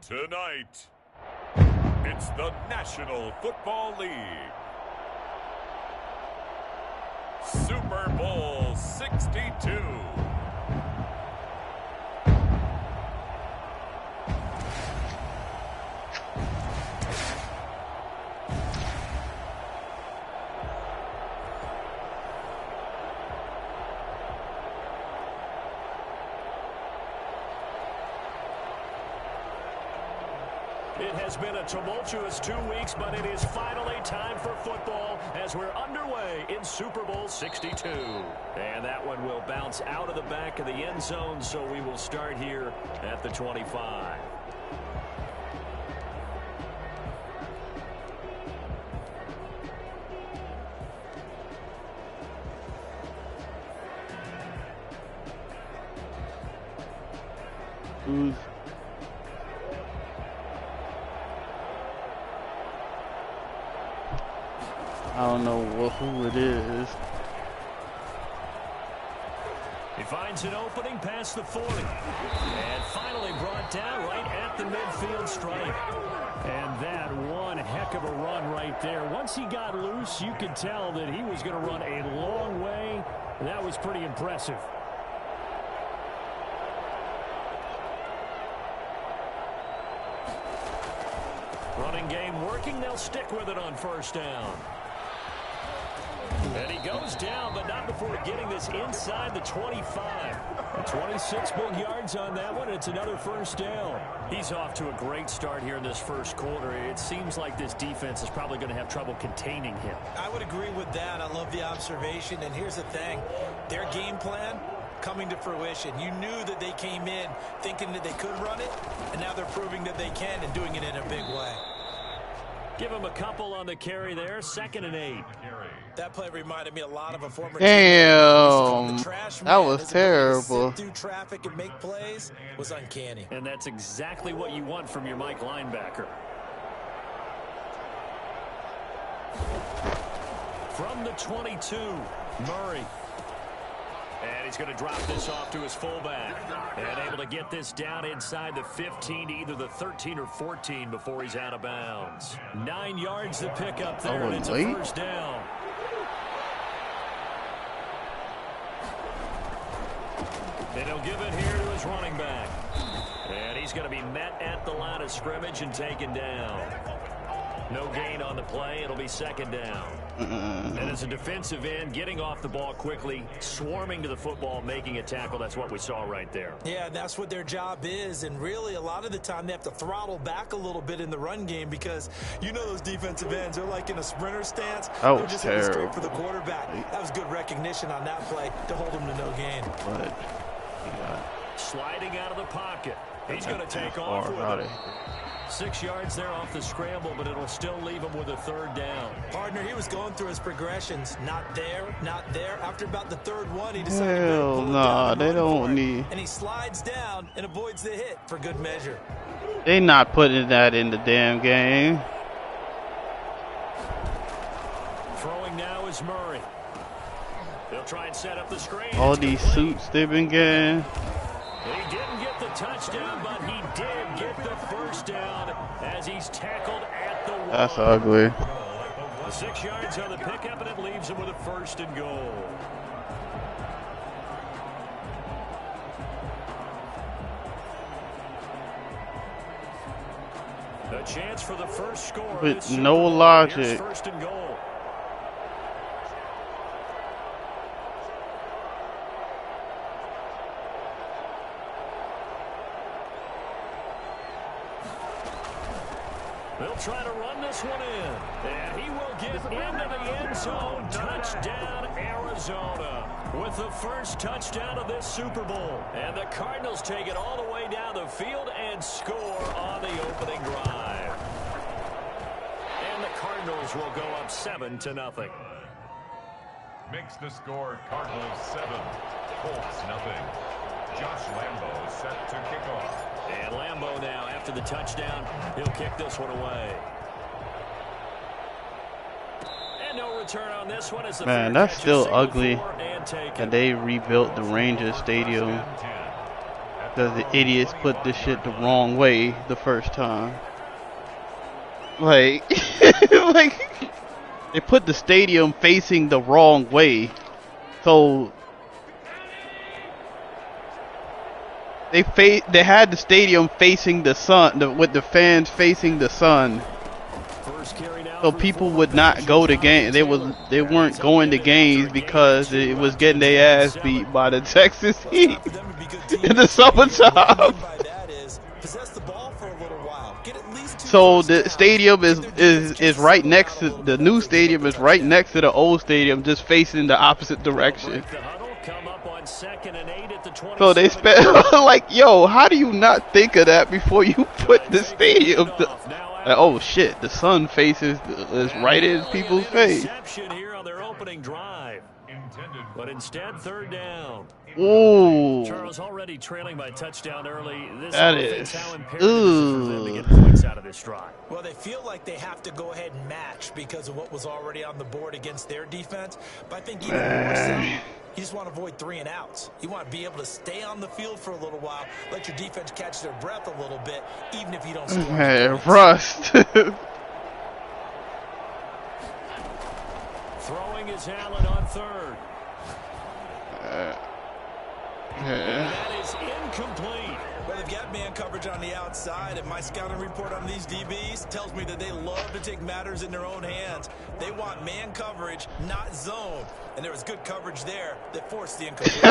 Tonight, it's the National Football League. Super Bowl 62. It has been a tumultuous 2 weeks, but it is finally time for football as we're underway in Super Bowl 62. And that one will bounce out of the back of the end zone, so we will start here at the 25. I don't know who it is. He finds an opening past the 40. And finally brought down right at the midfield stripe. And that one heck of a run right there. Once he got loose, you could tell that he was going to run a long way. That was pretty impressive. Running game working. They'll stick with it on first down. And he goes down, but not before getting this inside the 25. 26 big yards on that one. It's another first down. He's off to a great start here in this first quarter. It seems like this defense is probably going to have trouble containing him. I would agree with that. I love the observation. And here's the thing. Their game plan coming to fruition. You knew that they came in thinking that they could run it, and now they're proving that they can and doing it in a big way. Give him a couple on the carry there. 2nd and 8. That play reminded me a lot of a former Damn, that was terrible. Through traffic and make plays was uncanny. And that's exactly what you want from your Mike linebacker. From the 22, Murray. And he's going to drop this off to his fullback. And able to get this down inside the 15 to either the 13 or 14 before he's out of bounds. 9 yards to pick up there, and it's a first down. And he'll give it here to his running back. And he's going to be met at the line of scrimmage and taken down. No gain on the play. It'll be 2nd down. And as a defensive end, getting off the ball quickly, swarming to the football, making a tackle, that's what we saw right there. Yeah, that's what their job is. And really, a lot of the time, they have to throttle back a little bit in the run game because you know those defensive ends, they're like in a sprinter stance. That they're was just terrible. straight for the quarterback. That was good recognition on that play to hold him to no gain. Sliding out of the pocket. He's going to take off with it. 6 yards there off the scramble, but it'll still leave him with a 3rd down. Partner, he was going through his progressions. Not there, not there. After about the 3rd one, he decided Hell nah, they don't need. And he slides down and avoids the hit for good measure. They not putting that in the damn game. Throwing now is Murray. They'll try and set up the screen. All these suits they've been getting. He didn't get the touchdown, but he did get the first down as he's tackled at the 1. That's ugly. The 6 yards on the pickup, and it leaves him with a 1st and goal. A chance for the first score. With no logic. Here's 1st and goal. They'll try to run this one in. And he will get into the end zone. Touchdown, Arizona. With the first touchdown of this Super Bowl. And the Cardinals take it all the way down the field and score on the opening drive. And the Cardinals will go up 7-0. Makes the score Cardinals 7, Colts 0. Josh Lambo set to kick off. And Lambo now, after the touchdown, he'll kick this one away. And no return on this one. As the Man, that's still ugly. And they rebuilt the Rangers Stadium. Because the idiots put this shit the wrong way the first time. Like, like they put the stadium facing the wrong way. So they had the stadium facing the sun, with the fans facing the sun. So people would not go to games. They weren't going to games because it was getting their ass beat by the Texas Heat in the summertime. So the stadium is right next to the new stadium, is right next to the old stadium, just facing the opposite direction. So they spent like, yo, how do you not think of that before you put the stadium? Oh shit, the sun faces is right in people's face. Here on their opening drive. But instead, third down. Ooh. Charles already trailing by touchdown early. This that is. How imperative is for them to get points out of this drive. Well, they feel like they have to go ahead and match because of what was already on the board against their defense. But I think even more so, you just want to avoid 3 and outs. You want to be able to stay on the field for a little while, let your defense catch their breath a little bit, even if you don't score. Hey, rust. Throwing is Allen on third. That is incomplete. Well, they've got man coverage on the outside, and my scouting report on these DBs tells me that they love to take matters in their own hands. They want man coverage, not zone. And there was good coverage there that forced the incompletion.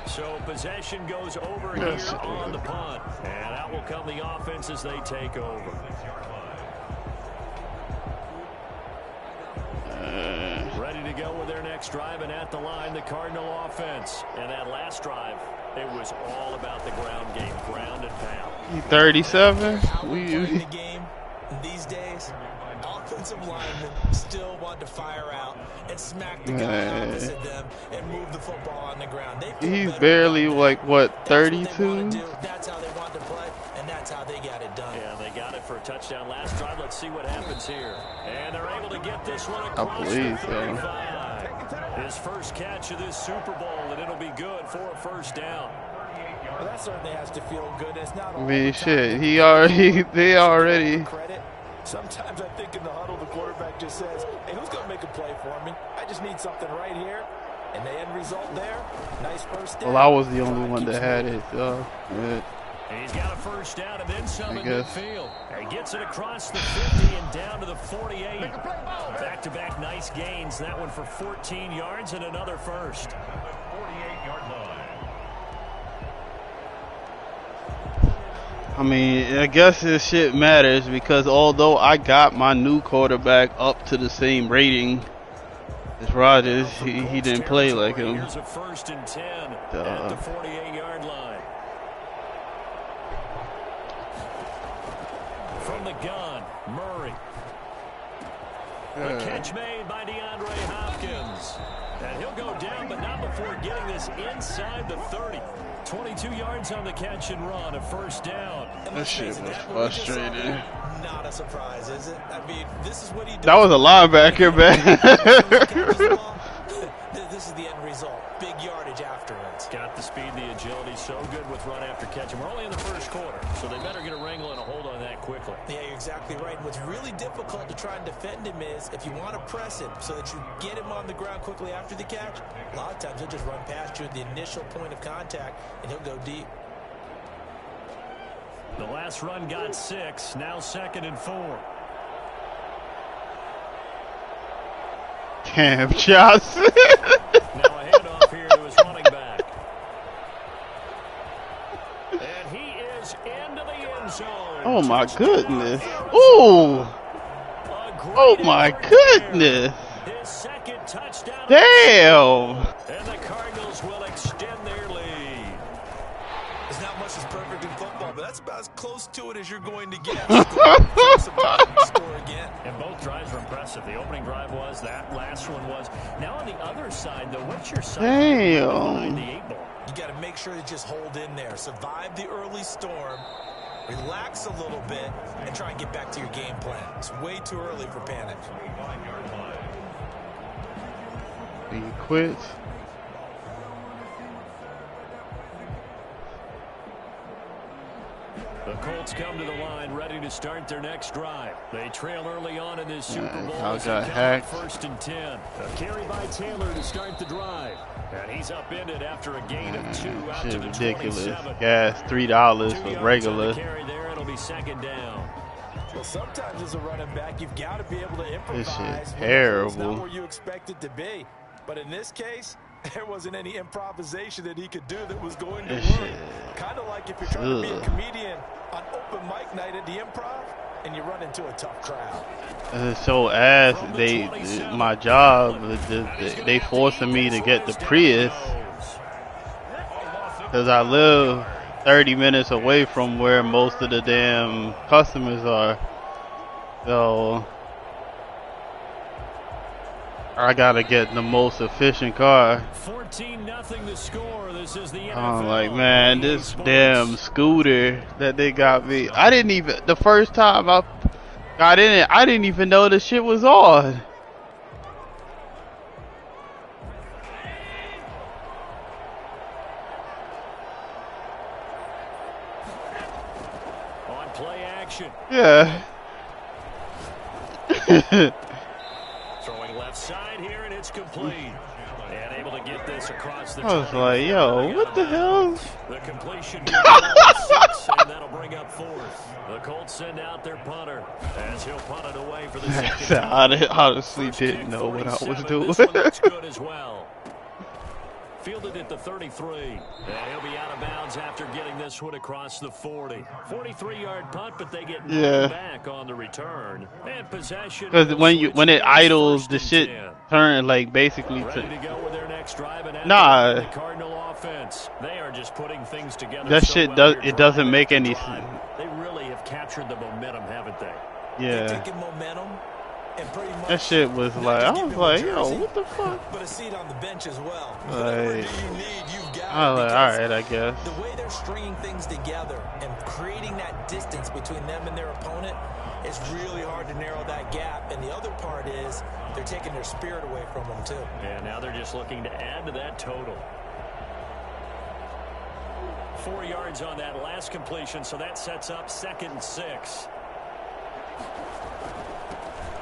So possession goes over here on the punt. And out will come the offense as they take over. Ready to go with their next drive, and at the line, the Cardinal offense. And that last drive, it was all about the ground game, ground and pound. 37? The game these days, offensive linemen still want to fire out and smack the guy opposite them and move the football on the ground. He's barely like, what, 32? That's how they want to play, and that's how they got it done. Yeah, they got it for a touchdown last drive. Let's see what happens here. And they're able to get this one across the 35. His first catch of this Super Bowl, and it'll be good for a first down. Well, that certainly has to feel good. It's not I mean, shit, they already. Sometimes I think in the huddle, the quarterback just says, hey, who's going to make a play for me? I just need something right here. And the end result there, nice first down. Well, I was the only one that had it, so. He's got a first down and then some in midfield. He gets it across the 50 and down to the 48. Back-to-back nice gains. That one for 14 yards and another first. 48-yard line. I mean, I guess this shit matters because although I got my new quarterback up to the same rating as Rodgers, he didn't play like him. Here's a 1st and 10 at the 48-yard line. From the gun, Murray. The catch made by DeAndre Hopkins. And he'll go down, but not before getting this inside the 30. 22 yards on the catch and run, a first down. That shit was frustrating. Not a surprise, is it? I mean, this is what he does. That was a linebacker, man. This is the end result. Big yardage afterwards. Got the speed, the agility, so good with run after catch. And we're only in the first quarter, so they better get a wrangle and a hold on that quickly. Yeah, you're exactly right. And what's really difficult to try and defend him is if you want to press him so that you get him on the ground quickly after the catch, a lot of times he'll just run past you at the initial point of contact, and he'll go deep. The last run got 6, now 2nd and 4. Damn, Johnson. Now a handoff here to his running back. And he is into the end zone. Oh, my goodness. Ooh. Oh, my goodness. His 2nd touchdown. Damn. And the Cardinals will extend their lead. There's not much that's perfect in football, but that's about as close to it as you're going to get. Score again. And both drives were impressive. The opening drive was, that last one was. Now on the other side, though, what's your side behind the 8 ball? You got to make sure to just hold in there. Survive the early storm Relax a little bit and try and get back to your game plan. It's way too early for panic. He quits. The Colts come to the line ready to start their next drive. They trail early on in this Super Bowl. I got hacked. First and 10. A carry by Taylor to start the drive. And he's upended after a gain of 2 out to the ridiculous. 27. Gas $3 for regular. Carry there, it'll be second down. Well, sometimes as a running back, you've got to be able to improvise. This shit's It's terrible. not where you expect it to be. But in this case, there wasn't any improvisation that he could do that was going to work. Kind of like if you're trying to be a comedian on open mic night at the Improv and you run into a tough crowd. So as my job, they forcing me to get the Prius because I live 30 minutes away from where most of the damn customers are. So I gotta get the most efficient car. 14-0 the score. This is the NFL. I'm like, man, this damn scooter that they got me. I didn't even, the first time I got in it, I didn't even know the shit was on. On play action. Yeah. Throwing left side here, and it's complete. And able to get this across the I was like, yo, what the hell? The completion 6, and that'll bring up 4th. The Colts send out their punter as he'll punt it away for the second time. I honestly didn't know what I was doing. This one looks good as well. Fielded at the 33. And he'll be out of bounds after getting this one across the 40. 43-yard punt, but they get back on the return. And possession. Because when it idles, the shit turn like basically ready to go with their next drive, and nah. The Cardinal offense. They are just putting things together. That so shit well. doesn't make any sense. They really have captured the momentum, haven't they? Yeah. They're taking momentum. And pretty much That shit was like, I was like, yo, what the fuck? But a seat on the bench as well. Like, You need, you've got I was like, alright, I guess. The way they're stringing things together and creating that distance between them and their opponent, it's really hard to narrow that gap. And the other part is they're taking their spirit away from them too. And now they're just looking to add to that total. 4 yards on that last completion, so that sets up 2nd and 6.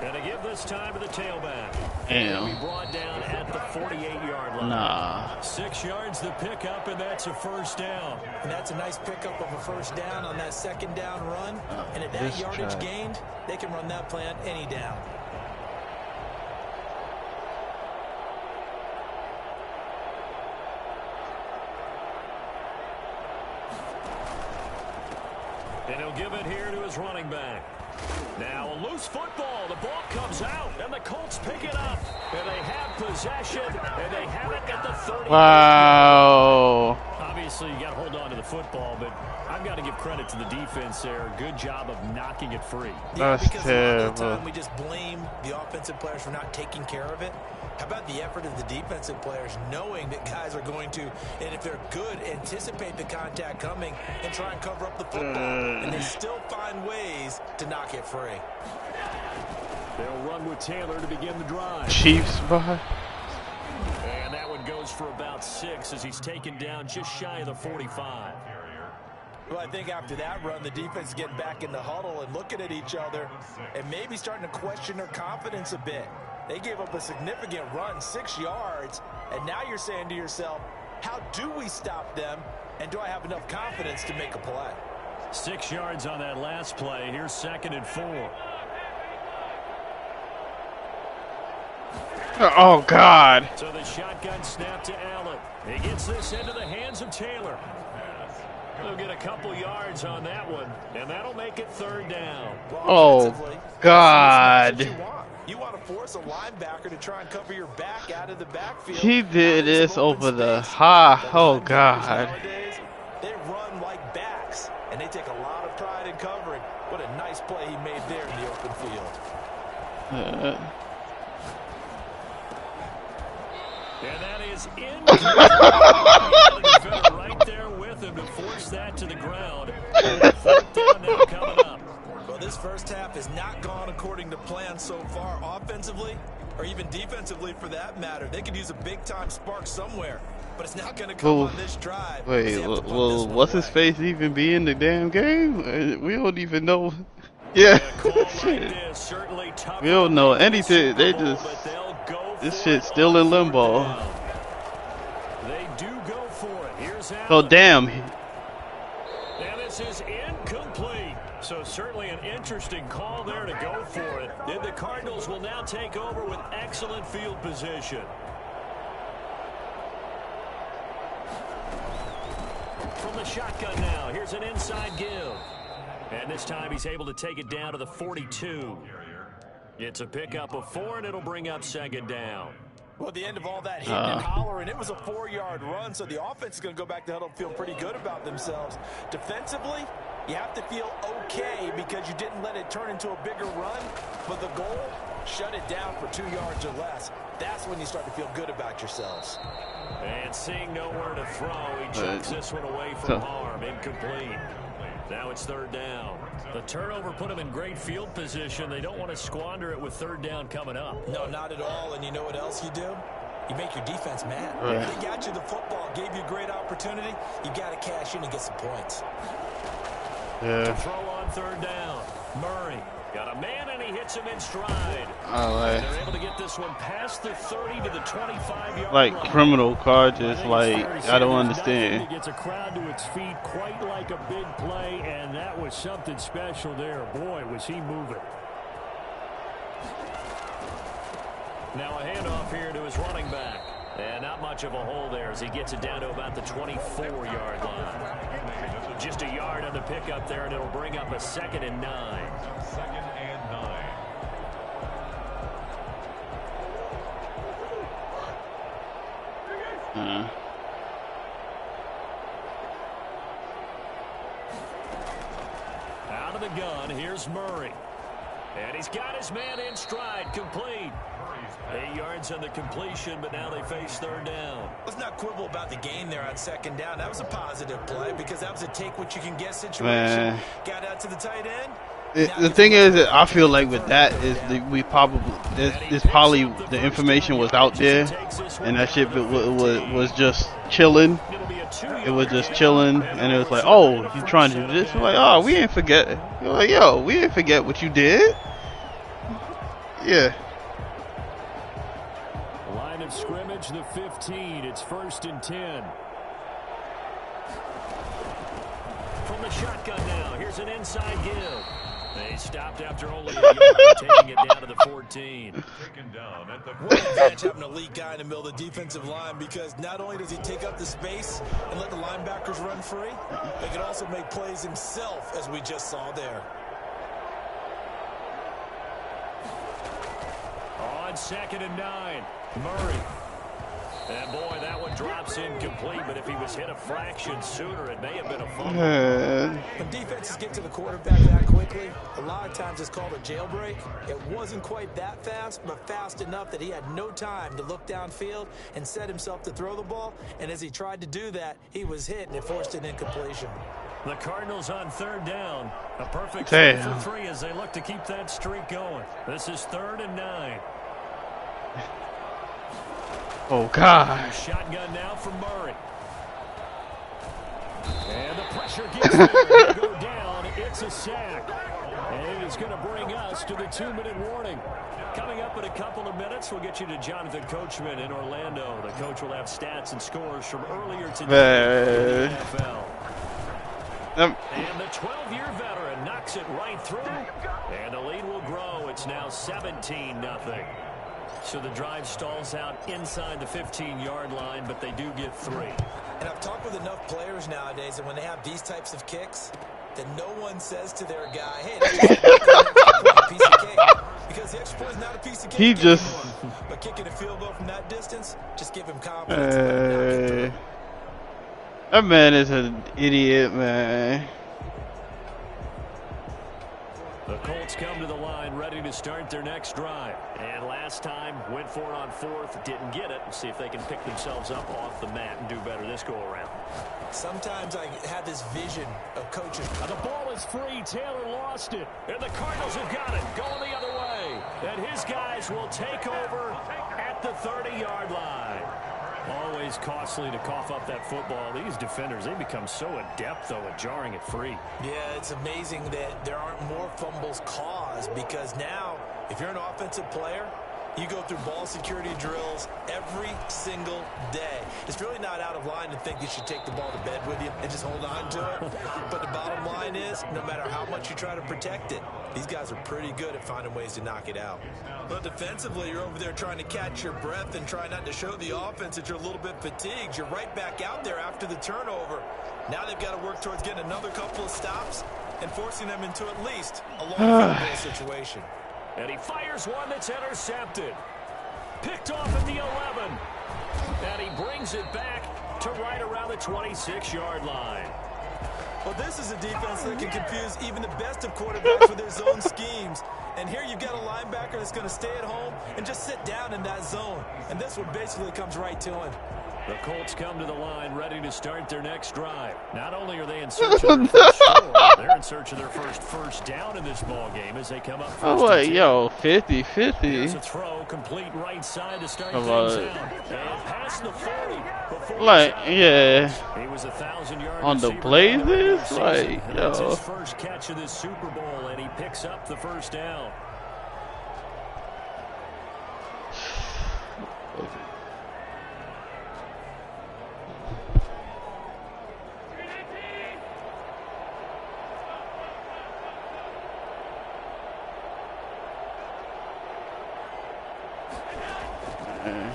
And to give this time to the tailback. Damn. Be brought down at the 48-yard line. Nah. 6 yards the pickup, and that's a first down. And that's a nice pickup of a first down on that second down run. And at that yardage gained, they can run that play on any down. And he'll give it here to his running back. Now a loose football. The ball comes out, and the Colts pick it up. And they have possession, and they have it at the 30. Wow. Obviously, you got to hold on to the football, but I've got to give credit to the defense there. Good job of knocking it free. That's because a lot of the terrible. time we just blame the offensive players for not taking care of it. How about the effort of the defensive players knowing that guys are going to, and if they're good, anticipate the contact coming and try and cover up the football. And they still find ways to knock it free. They'll run with Taylor to begin the drive. Chiefs spot. And that one goes for about 6 as he's taken down just shy of the 45. Well, I think after that run, the defense getting back in the huddle and looking at each other and maybe starting to question their confidence a bit. They gave up a significant run, 6 yards, and now you're saying to yourself, how do we stop them, and do I have enough confidence to make a play? 6 yards on that last play. Here's 2nd and 4. Oh, God. So the shotgun snap to Allen. He gets this into the hands of Taylor. He'll get a couple yards on that one, and that'll make it 3rd down. Oh, God. You want to force a linebacker to try and cover your back out of the backfield. He did this over the high. Oh, God. They run like backs, and they take a lot of pride in covering. What a nice play he made there in the open field. And that is in. Right there with him to force that to the ground. 4th down offensively for that matter. They could use a big-time spark somewhere, but it's not going to come on this drive. Wait, well, what's his face even be in the damn game? We don't even know. Yeah, shit. We don't know anything. They just, this shit's still in limbo. They do go for it. Here's So damn. And this is incomplete. So certainly an interesting call there to go for it. And the Cardinals will now take over with excellent field position. From the shotgun now, here's an inside give. And this time he's able to take it down to the 42. It's a pickup of 4, and it'll bring up second down. Well, at the end of all that hitting and hollering, it was a 4-yard run, so the offense is going to go back to huddle and feel pretty good about themselves. Defensively, you have to feel okay because you didn't let it turn into a bigger run, but the goal, shut it down for 2 yards or less. That's when you start to feel good about yourselves. And seeing nowhere to throw, he chucks this one away from harm. Incomplete. Now it's third down. The turnover put them in great field position. They don't want to squander it with third down coming up. No, not at all. And you know what else you do? You make your defense mad. They got you the football, gave you a great opportunity. You got to cash in and get some points. To throw on third down. Murray got a man, and he hits him in stride. Alright. They're able to get this one past the 30 to the 25-yard Like line. criminal charges, like I don't understand. He gets a crowd to its feet quite like a big play, and that was something special there. Boy, was he moving. Now a handoff here to his running back. And not much of a hole there as he gets it down to about the 24-yard line. Just a yard on the pickup there, and it'll bring up a 2nd and 9. 2nd and 9. Out of the gun, here's Murray. And he's got his man in stride, complete. 8 yards on the completion, but now they face third down. Let's not quibble about the gain there on second down. That was a positive play because that was a take-what-you-can-get situation. Man. Got out to the tight end. The thing is, that I feel like with that is we probably this probably the information was out there, and that shit was just chilling. It was just chilling, and it was like, oh, you trying to do this? We're like, oh, we ain't forget. You're like, yo, we didn't forget what you did. Yeah. Line of scrimmage, the 15. It's 1st and 10. From the shotgun now, here's an inside give. They stopped after only a yard, taking it down to the 14. Taken down at the What an advantage having an elite guy in the middle of the defensive line, because not only does he take up the space and let the linebackers run free, but he can also make plays himself, as we just saw there. On 2nd and 9, Murray. And boy, that one drops incomplete, but if he was hit a fraction sooner, it may have been a fumble. When defenses get to the quarterback that quickly, a lot of times it's called a jailbreak. It wasn't quite that fast, but fast enough that he had no time to look downfield and set himself to throw the ball. And as he tried to do that, he was hit, and it forced an incompletion. The Cardinals on third down. A perfect 3 for 3 as they look to keep that streak going. This is 3rd and 9. Oh, God. Shotgun now from Murray. And the pressure gets there. They go down. It's a sack. And it is going to bring us to the 2-minute warning. Coming up in a couple of minutes, we'll get you to Jonathan Coachman in Orlando. The coach will have stats and scores from earlier today in the NFL. And the 12-year veteran knocks it right through. And the lead will grow. It's now 17-0. So the drive stalls out inside the 15-yard line, but they do get 3. And I've talked with enough players nowadays that when they have these types of kicks, that no one says to their guy, hey, that's just a piece of cake. Because the extra point is not a piece of cake. He just... But kicking a field goal from that distance, just give him confidence. That man is an idiot, man. The Colts come to the line ready to start their next drive. And last time, went for it on 4th, didn't get it. We'll see if they can pick themselves up off the mat and do better this go-around. Sometimes I have this vision of coaches. The ball is free. Taylor lost it. And the Cardinals have got it. Going the other way. And his guys will take over at at the 30-yard line. Always costly to cough up that football. These defenders, they become so adept, though, at jarring it free. Yeah, it's amazing that there aren't more fumbles caused, because now, if you're an offensive player, you go through ball security drills every single day. It's really not out of line to think you should take the ball to bed with you and just hold on to it. But the bottom line is, no matter how much you try to protect it, these guys are pretty good at finding ways to knock it out. But defensively, you're over there trying to catch your breath and try not to show the offense that you're a little bit fatigued. You're right back out there after the turnover. Now they've got to work towards getting another couple of stops and forcing them into at least a long field goal situation. And he fires one that's intercepted. Picked off at the 11. And he brings it back to right around the 26-yard line. Well, this is a defense that can confuse even the best of quarterbacks with their zone schemes. And here you've got a linebacker that's going to stay at home and just sit down in that zone. And this one basically comes right to him. The Colts come to the line ready to start their next drive. Not only are they in search of their first score, they're in search of their first down in this ball game as they come up first. Oh, wait, yo, 50-50. Here's a throw, complete right side to start things out. And past the 40. Like, yeah. He was 1,000-yard on the Blazers? Like, yo. That's his first catch of this Super Bowl, and he picks up the first down.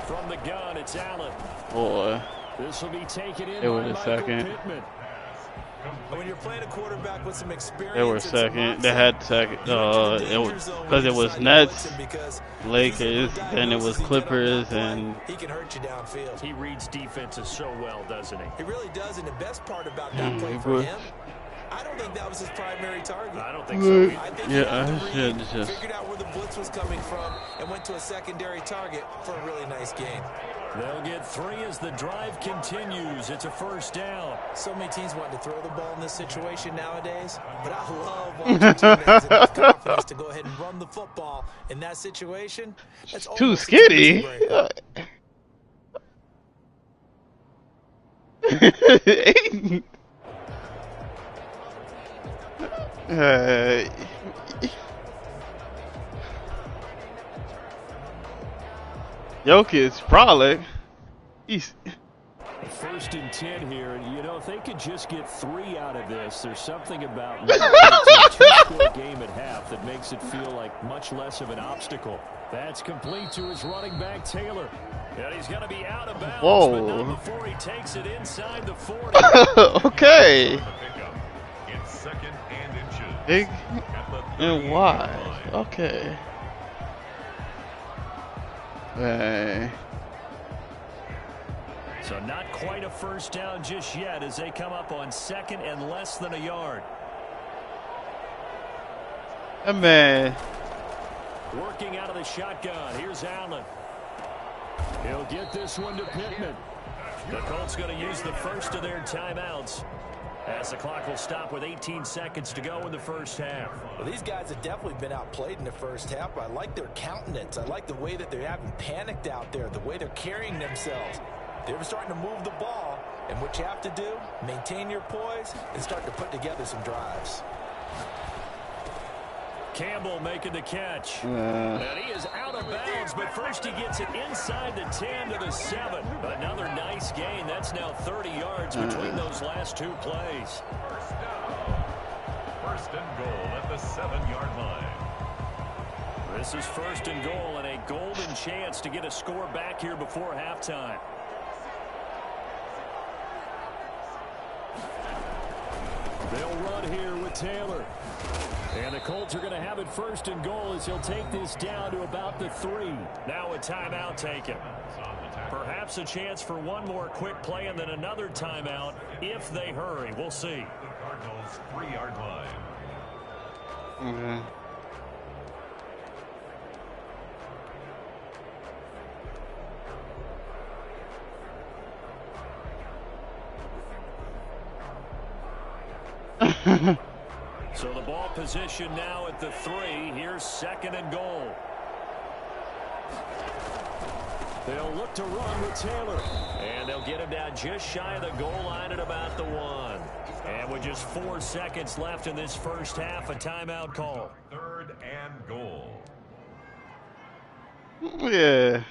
From the gun, it's Allen. Boy. This will be taken in They were by the Michael second. Pittman. When you're playing a quarterback with some experience, They were second. They had second. Because it was Nets, Lakers, then it was Clippers, and he can hurt you downfield. He reads defenses so well, doesn't he? He really does, and the best part about that play for him, I don't think that was his primary target. I don't think so. I think yeah, figured out where the blitz was coming from and went to a secondary target for a really nice gain. They'll get 3 as the drive continues. It's a first down. So many teams want to throw the ball in this situation nowadays, but I love watching teams have enough confidence to go ahead and run the football in that situation. That's too skitty. Jokic, probably. He's First and 10 here, and you know, if they could just get 3 out of this, there's something about it's a 2-score game at half that makes it feel like much less of an obstacle. That's complete to his running back, Taylor. And he's going to be out of bounds, but not before he takes it inside the 40. okay. In second and inches. Big and wide. Okay. Hey. So not quite a first down just yet as they come up on second and less than a yard. Man. Working out of the shotgun. Here's Allen. He'll get this one to Pittman. The Colts going to use the first of their timeouts as the clock will stop with 18 seconds to go in the first half. Well, these guys have definitely been outplayed in the first half, but I like their countenance. I like the way that they haven't panicked out there, the way they're carrying themselves. They're starting to move the ball, and what you have to do, maintain your poise and start to put together some drives. Campbell making the catch. And he is out of bounds, but first he gets it inside the 10 to the 7. Another nice gain. That's now 30 yards between those last 2 plays. First down. First and goal at the 7-yard line. This is first and goal and a golden chance to get a score back here before halftime. They'll run here with Taylor. And the Colts are going to have it first and goal as he'll take this down to about the 3. Now a timeout taken. Perhaps a chance for one more quick play and then another timeout if they hurry. We'll see. Cardinals 3-yard line. So the ball position now at the 3. Here's second and goal. They'll look to run with Taylor. And they'll get him down just shy of the goal line at about the 1. And with just 4 seconds left in this first half, a timeout call. 3rd and goal. Yeah.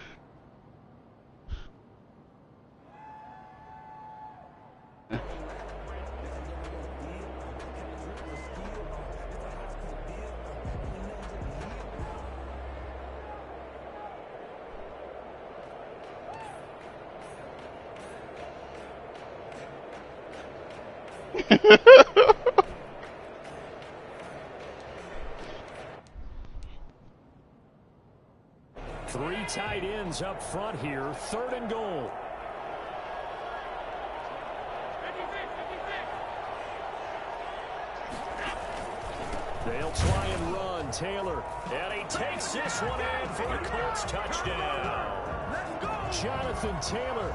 Three tight ends up front here. 3rd and goal. They'll try and run. Taylor. And he takes this one in for the Colts touchdown. Jonathan Taylor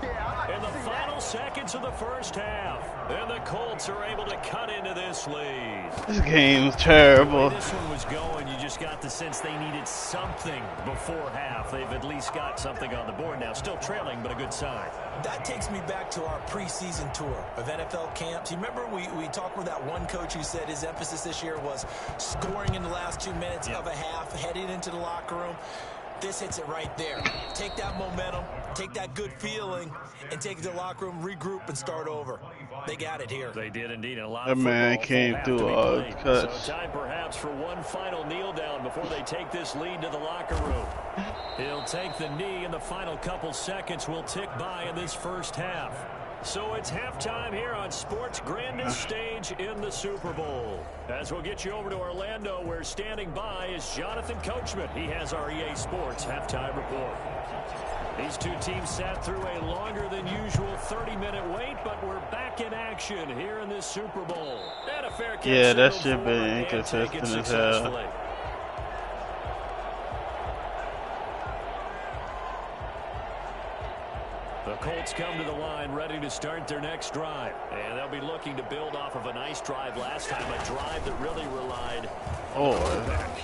in the final seconds of the first half. And the Colts are able to cut into this lead. This game's terrible. The way this one was going, you just got the sense they needed something before half. They've at least got something on the board now. Still trailing, but a good sign. That takes me back to our preseason tour of NFL camps. You remember we talked with that one coach who said his emphasis this year was scoring in the last 2 minutes of a half, heading into the locker room. This hits it right there. Take that momentum, take that good feeling, and take it to the locker room, regroup, and start over. They got it here. They did indeed. And a lot That of man came through all cuts. So time perhaps for one final kneel down before they take this lead to the locker room. He'll take the knee, and the final couple seconds will tick by in this first half. So it's halftime here on sports' grandest stage in the Super Bowl. As we'll get you over to Orlando, where standing by is Jonathan Coachman. He has our EA Sports halftime report. These two teams sat through a longer than usual 30-minute wait, but we're back in action here in this Super Bowl. And a fair catch. Yeah, that should be inconsistent as hell. The Colts come to the line ready to start their next drive. And they'll be looking to build off of a nice drive last time, a drive that really relied on the quarterback.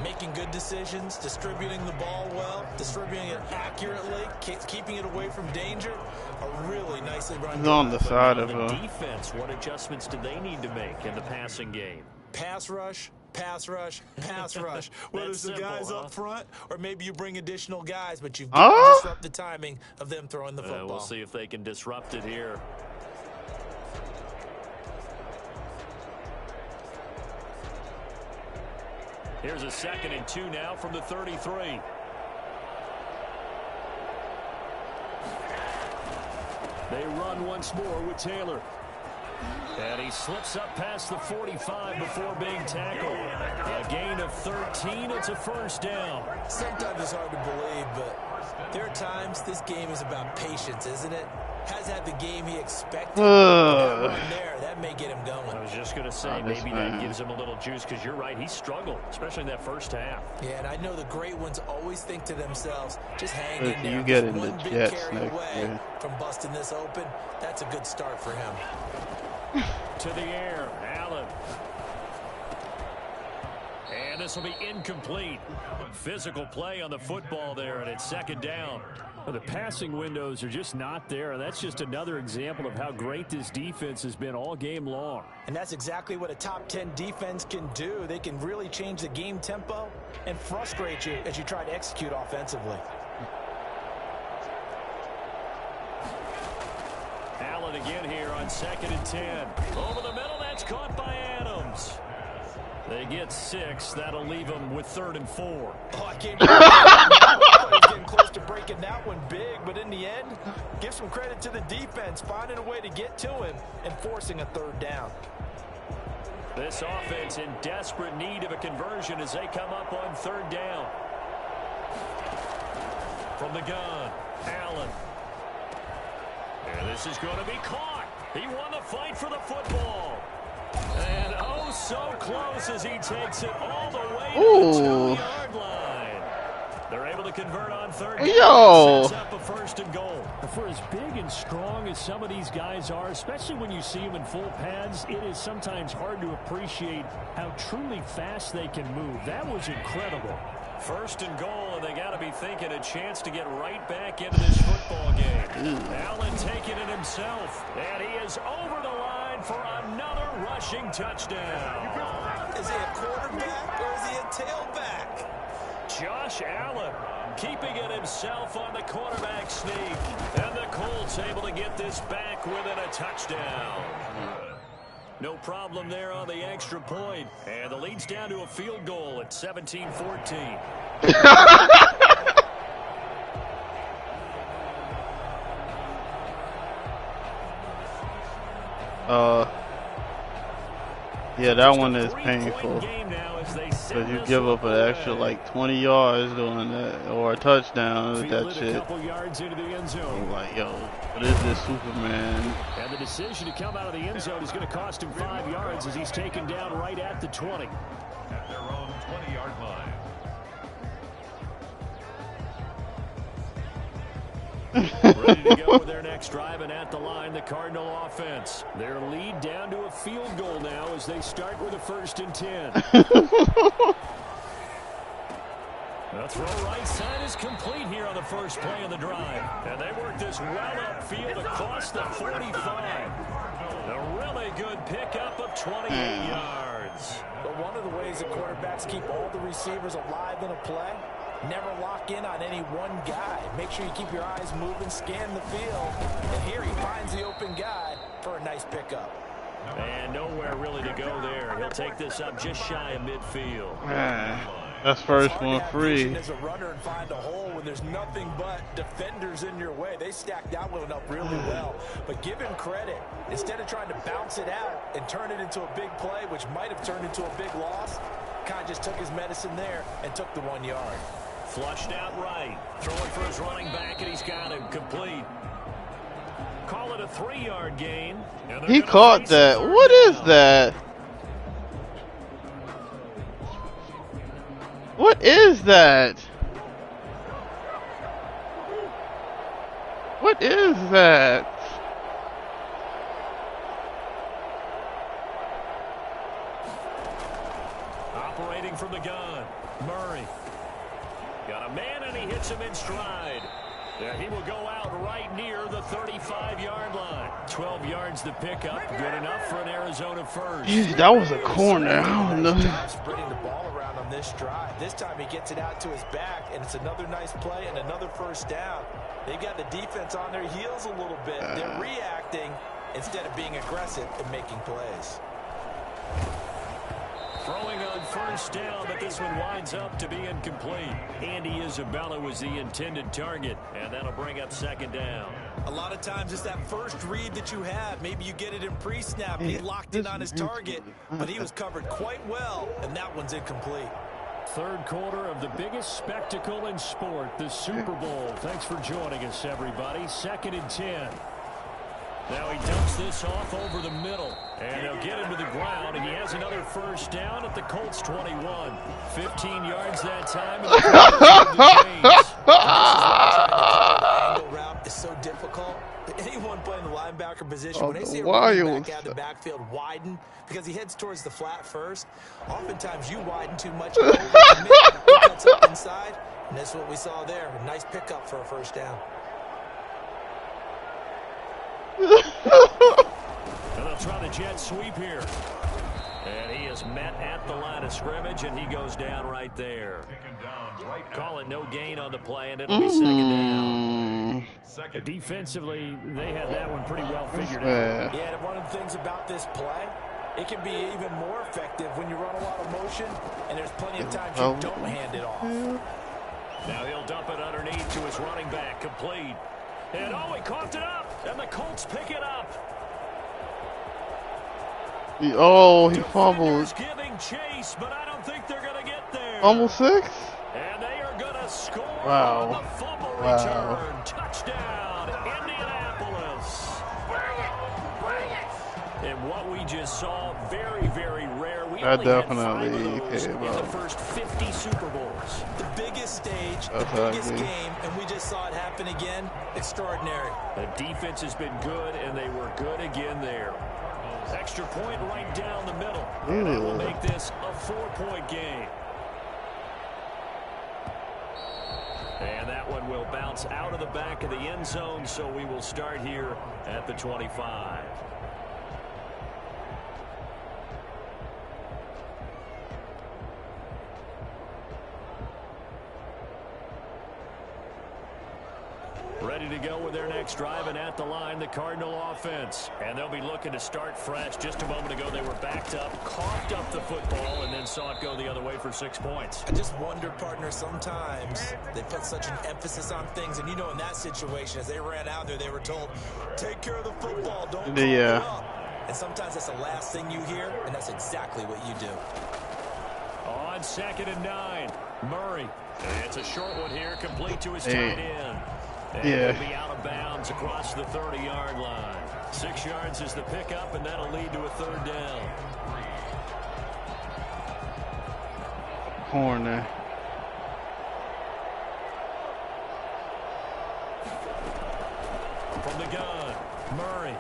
Making good decisions, distributing the ball well, distributing it accurately, keeping it away from danger. A really nicely run. He's on the side of the defense. What adjustments do they need to make in the passing game? Pass rush. Pass rush, pass rush. Whether it's the guys up front or maybe you bring additional guys, but you've got to disrupt the timing of them throwing the football. We'll see if they can disrupt it here. Here's a 2nd and 2 now from the 33. They run once more with Taylor. And he slips up past the 45 before being tackled. A gain of 13. It's a first down. Sometimes it's hard to believe, but there are times this game is about patience, isn't it? Has had the game he expected. That may get him going. I was just going to say, maybe that gives him a little juice, because you're right, he struggled, especially in that first half. Yeah, and I know the great ones always think to themselves, just hang in there. You get in one the big Jets carry next away year. from busting this open. That's a good start for him. To the air, Allen. And this will be incomplete. Physical play on the football there, and it's 2nd down. Well, the passing windows are just not there, and that's just another example of how great this defense has been all game long. And that's exactly what a top 10 defense can do. They can really change the game tempo and frustrate you as you try to execute offensively. Allen again here on 2nd and 10. Over the middle, that's caught by Adams. They get 6. That'll leave them with 3rd and 4. Oh, I can't he's getting close to breaking that one big, but in the end, give some credit to the defense, finding a way to get to him and forcing a 3rd down. This offense in desperate need of a conversion as they come up on 3rd down. From the gun, Allen. And this is going to be caught. He won the fight for the football. And oh, so close as he takes it all the way to the 2-yard line. They're able to convert on 3rd down. Sets up a 1st and goal. For as big and strong as some of these guys are, especially when you see them in full pads, it is sometimes hard to appreciate how truly fast they can move. That was incredible. First and goal, and they got to be thinking a chance to get right back into this football game. Allen taking it himself, and he is over the line for another rushing touchdown. Is he a quarterback or is he a tailback? Josh Allen keeping it himself on the quarterback sneak, and the Colts able to get this back within a touchdown. No problem there on the extra point. And the lead's down to a field goal at 17-14. Yeah, that one is painful. Because you give up an extra like 20 yards doing that, or a touchdown with that shit. I'm like, yo, what is this Superman? And the decision to come out of the end zone is going to cost him 5 yards as he's taken down right at the 20. At their own 20-yard line. Ready to go with their next drive, and at the line, the Cardinal offense. Their lead down to a field goal now as they start with a 1st and 10. The throw right side is complete here on the first play of the drive. And they work this well upfield across the 45. A really good pickup of 28 yards. But one of the ways that quarterbacks keep all the receivers alive in a play, never lock in on any one guy. Make sure you keep your eyes moving, scan the field. And here he finds the open guy for a nice pickup. And nowhere really to go there. He'll take this up just shy of midfield. That's first one free. As a runner and find a hole when there's nothing but defenders in your way. They stacked that one up really well. But give him credit. Instead of trying to bounce it out and turn it into a big play, which might have turned into a big loss, kind of just took his medicine there and took the 1 yard. Flushed out right. Throwing for his running back, and he's got him complete. Call it a 3-yard gain. He caught that. What is that? What is that? What is that? Operating from the gun, Murray. Got a man, and he hits him in stride. There he will go out right near the 35-yard line. 12 yards to pick up. Good enough for an Arizona first. Jeez, that was a corner. I don't know. Spreading the ball around on this drive. This time he gets it out to his back, and it's another nice play and another first down. They've got the defense on their heels a little bit. They're reacting instead of being aggressive and making plays. Throwing on first down, but this one winds up to be incomplete. Andy Isabella was the intended target, and that'll bring up 2nd down. A lot of times it's that first read that you have. Maybe you get it in pre-snap. He locked in on his target, but he was covered quite well, and that one's incomplete. Third quarter of the biggest spectacle in sport, the Super Bowl. Thanks for joining us, everybody. 2nd and 10. Now he dumps this off over the middle, and they'll get him to the ground, and he has another first down at the Colts 21. 15 yards that time. Angle route is so difficult. Anyone playing the linebacker position, when they see a running back out of the backfield widen, because he heads towards the flat first, oftentimes you widen too much, he cuts up inside, and that's what we saw there. A nice pickup for a first down. And they'll try the jet sweep here. And he is met at the line of scrimmage, and he goes down right there. Call it no gain on the play, and it'll be 2nd down. Defensively, they had that one pretty well figured out. Yeah, and one of the things about this play, it can be even more effective when you run a lot of motion, and there's plenty of times you don't hand it off. Now he'll dump it underneath to his running back, complete. And he coughed it up, and the Colts pick it up. He fumbled. Giving chase, but I don't think they're going to get there. Fumble 6? And they are going to score wow. on the fumble return. Touchdown, Indianapolis. And what we just saw, very, very rare. We only had 5 of those in the first 50 Super Bowls. The biggest stage, the biggest game, and we just saw it happen again. Extraordinary. The defense has been good, and they were good again there. Extra point right down the middle. And that will make this a 4-point game. And that one will bounce out of the back of the end zone, so we will start here at the 25. Ready to go with their next drive, and at the line, the Cardinal offense. And they'll be looking to start fresh. Just a moment ago, they were backed up, coughed up the football, and then saw it go the other way for 6 points. I just wonder, partner, sometimes they put such an emphasis on things. And, you know, in that situation, as they ran out there, they were told, take care of the football, don't cough it up. And sometimes that's the last thing you hear, and that's exactly what you do. On 2nd and 9, Murray. And it's a short one here, complete to his tight end. And he'll be out of bounds across the 30-yard line. 6 yards is the pickup, and that'll lead to a 3rd down. Corner. From the gun, Murray.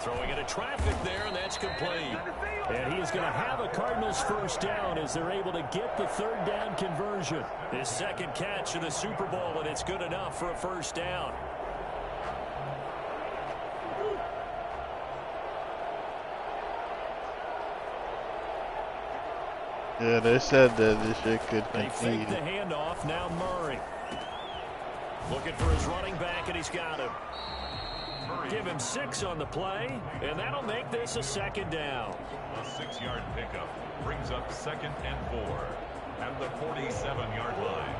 Throwing into traffic there, and that's complete. And he is going to have a Cardinals 1st down as they're able to get the 3rd down conversion. His 2nd catch of the Super Bowl, and it's good enough for a 1st down. Yeah, they said that this shit could They continue. fake the handoff, now Murray. Looking for his running back, and he's got him. Give him 6 on the play, and that'll make this a 2nd down. A 6-yard pickup brings up 2nd and 4 at the 47-yard line.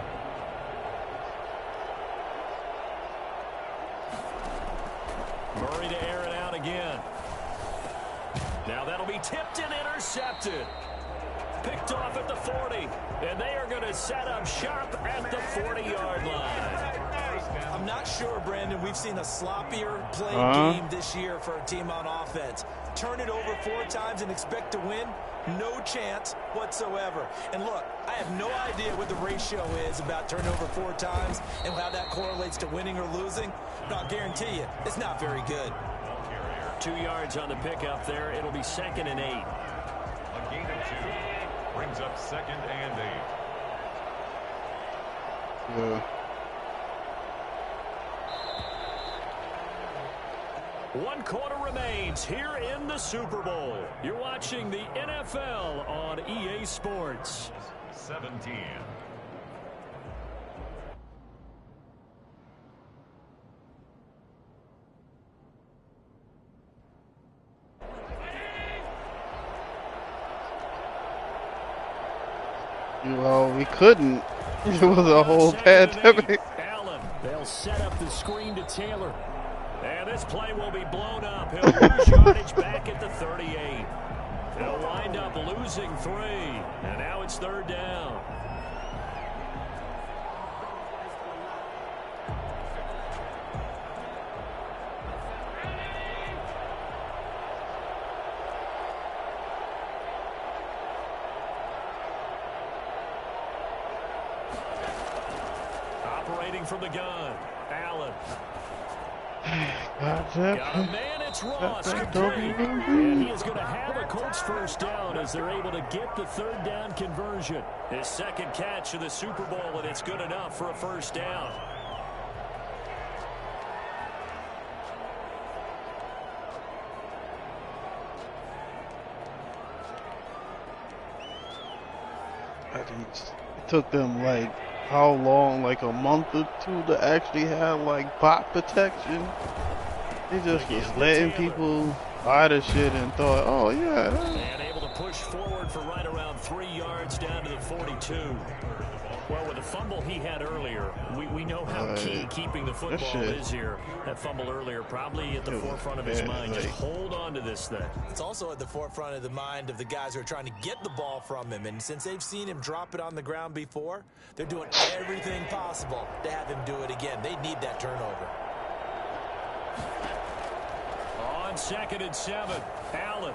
Murray to air it out again. Now that'll be tipped and intercepted. Picked off at the 40, and they are going to set up shop at the 40-yard line. I'm not sure, Brandon, we've seen a sloppier play game this year for a team on offense. Turn it over 4 times and expect to win? No chance whatsoever. And look, I have no idea what the ratio is about turnover 4 times and how that correlates to winning or losing. But I'll guarantee you, it's not very good. 2 yards on the pickup there. It'll be 2nd and 8. A gain of 2 brings up 2nd and 8. Yeah. 1 quarter remains here in the Super Bowl. You're watching the NFL on EA Sports. 17. Well, we couldn't. It was a whole pandemic. Allen, they'll set up the screen to Taylor. And this play will be blown up. He'll lose yardage back at the 38. They'll wind up losing 3. And now it's 3rd down. Operating from the gun, Allen. Got a man, it's Ross. And he is going to have a Colts 1st down as they're able to get the 3rd down conversion. His 2nd catch of the Super Bowl, and it's good enough for a 1st down. It took them like how long, like a month or 2 to actually have like bot protection. They just was letting people buy the shit and thought, oh yeah. And able to push forward for right around 3 yards down to the 42. Well, with the fumble he had earlier, we know how key keeping the football is here. That fumble earlier probably at the forefront of his mind. Just hold on to this thing. It's also at the forefront of the mind of the guys who are trying to get the ball from him. And since they've seen him drop it on the ground before, they're doing everything possible to have him do it again. They need that turnover. On 2nd and 7, Allen.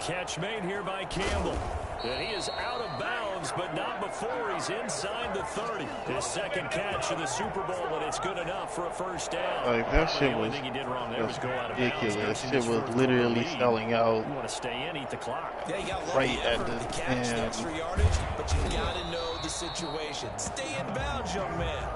Catch made here by Campbell. And he is out of bounds, but not before he's inside the 30. His second catch of the Super Bowl, and it's good enough for a first down. Like, that shit was ridiculous. Shit was literally selling out. You want to stay in, eat the clock. Yeah, you got right at the catch, the extra yardage, but you got to know the situation. Stay in bounds, young man.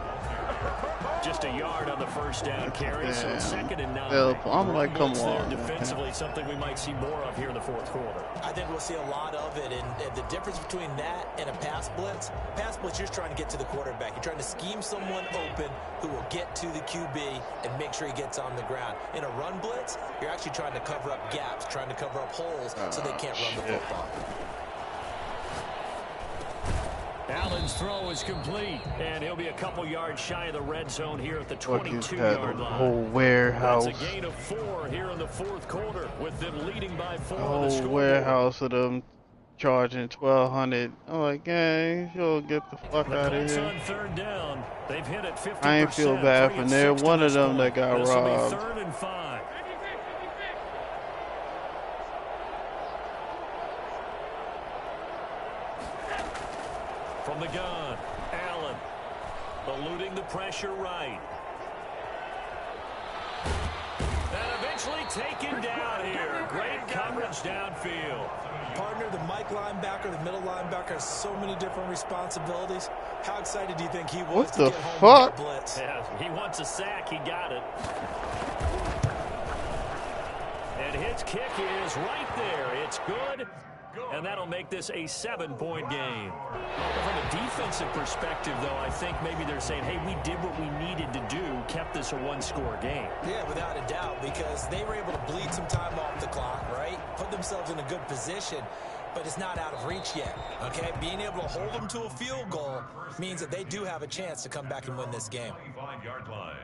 Just a yard on the first down carry, so it's 2nd and 9. I'm like, come on. Defensively, something we might see more of here in the fourth quarter. I think we'll see a lot of it, and the difference between that and a pass blitz, you're just trying to get to the quarterback. You're trying to scheme someone open who will get to the QB and make sure he gets on the ground. In a run blitz, you're actually trying to cover up gaps, trying to cover up holes so they can't run the football. Allen's throw is complete, and he'll be a couple yards shy of the red zone here at the 22-yard line. Whole warehouse. That's a gain of 4 here in the fourth quarter, with them leading by 4 The on the whole scoreboard. warehouse of them charging $1,200. I'm like, gang, you'll get the fuck out of here. On third down, they've hit it 50%. I ain't feel bad for there. One of them that got robbed. 3rd and 5. From the gun, Allen eluding the pressure right. And eventually taken down here. Great coverage downfield. Partner, the Mike linebacker, the middle linebacker has so many different responsibilities. How excited do you think he was to get home with the blitz? Yeah, he wants a sack. He got it. And his kick is right there. It's good. And that'll make this a 7-point game. From a defensive perspective, though, I think maybe they're saying, hey, we did what we needed to do, kept this a one-score game. Yeah, without a doubt, because they were able to bleed some time off the clock, right? Put themselves in a good position, but it's not out of reach yet, okay? Being able to hold them to a field goal means that they do have a chance to come back and win this game. 25-yard line.